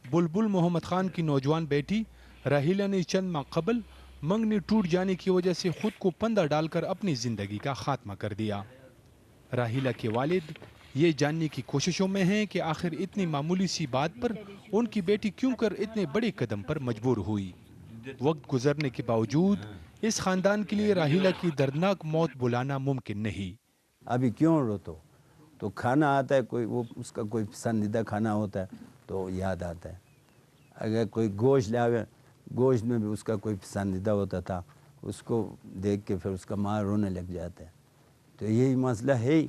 बुलबुल मोहम्मद खान की नौजवान बेटी राहिला ने चंद माह कबल मंगनी टूट जाने की वजह से खुद को पंदा डालकर अपनी जिंदगी का खात्मा कर दिया। राहिला के वालिद ये जानने की कोशिशों में हैं कि आखिर इतनी मामूली सी बात पर उनकी बेटी क्यों कर इतने बड़े कदम पर मजबूर हुई। वक्त गुजरने के बावजूद इस खानदान के लिए राहिला की दर्दनाक मौत बुलाना मुमकिन नहीं। अभी क्यों रो तो खाना आता है, कोई वो उसका कोई पसंदीदा खाना होता है तो याद आता है। अगर कोई गोश्त लावे, गोश्त में भी उसका कोई पसंदीदा होता था, उसको देख के फिर उसका माँ रोने लग जाता है। तो यही मसला है।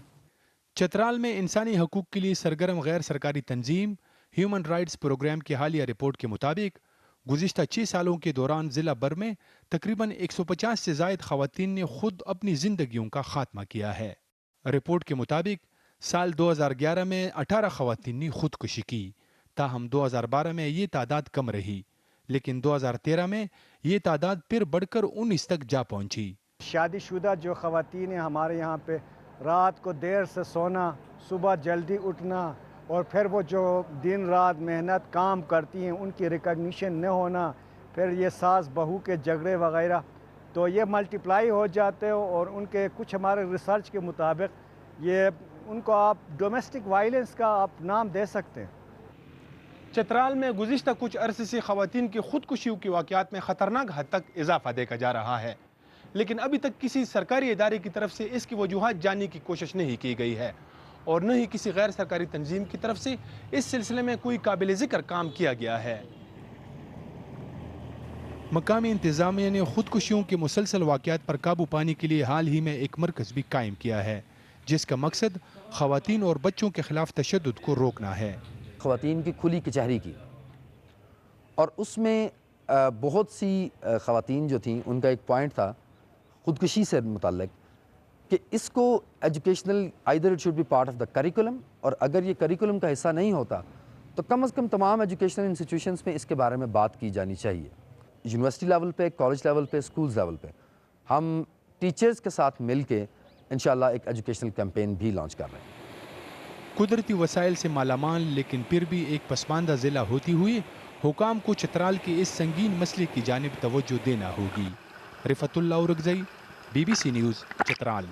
चतराल में इंसानी हकूक के लिए सरगर्म गैर सरकारी तंजीम ह्यूमन राइट्स प्रोग्राम की हालिया रिपोर्ट के मुताबिक गुज़िश्ता 6 सालों के दौरान जिला भर में तकरीबन 150 से ज़ायद ख़वातीन ने खुद अपनी जिंदगियों का खात्मा किया है। रिपोर्ट के मुताबिक साल 2011 में 18 ख़वातीन ने खुदकुशी की, ताहम 2012 में ये तादाद कम रही, लेकिन 2013 में ये तादाद फिर बढ़कर 19 तक जा पहुंची। शादीशुदा जो ख़वातीन हैं हमारे यहाँ पे, रात को देर से सोना, सुबह जल्दी उठना और फिर वो जो दिन रात मेहनत काम करती हैं उनकी रिकग्निशन न होना, फिर ये सास बहू के झगड़े वगैरह, तो ये मल्टीप्लाई हो जाते हैं। और उनके कुछ हमारे रिसर्च के मुताबिक ये उनको आप डोमेस्टिक वायलेंस का आप नाम दे सकते हैं। चतराल में गुज़िश्ता कुछ अरसे से ख़वातीन की खुदकुशियों की वाक़यात में ख़तरनाक हद तक इजाफा देखा जा रहा है, लेकिन अभी तक किसी सरकारी इदारे की तरफ से इसकी वजूहात जानने की कोशिश नहीं की गई है और न ही किसी गैर सरकारी तंजीम की तरफ से इस सिलसिले में कोई काबिल ज़िक्र काम किया गया है। मकामी इंतज़ामिया ने खुदकुशियों के मुसलसल वाक़यात पर काबू पाने के लिए हाल ही में एक मरकज़ भी कायम किया है, जिसका मकसद ख़वातीन और बच्चों के खिलाफ तशद्दुद को रोकना है। ख़वातीन की खुली कचहरी की, और उसमें बहुत सी ख़वातीन जो थीं उनका एक पॉइंट था ख़ुदकुशी से मुताल्लिक़ कि इसको educational either it should be part of the curriculum, और अगर ये करिकुलम का हिस्सा नहीं होता तो कम से कम तमाम एजुकेशनल इंस्टीट्यूशंस में इसके बारे में बात की जानी चाहिए। यूनिवर्सिटी लेवल पे, कॉलेज लेवल पे, स्कूल्स लेवल पे हम टीचर्स के साथ मिल के इंशाअल्लाह एक एजुकेशनल कैंपेन भी लॉन्च कर रहे हैं। कुदरती वसाइल से मालामाल लेकिन फिर भी एक पसमानदा ज़िला होती हुई हुकाम को चतराल के इस संगीन मसले की जानिब तवज्जो देना होगी। रिफतुल्लाह उरगज़ई, BBC न्यूज़, चतराल।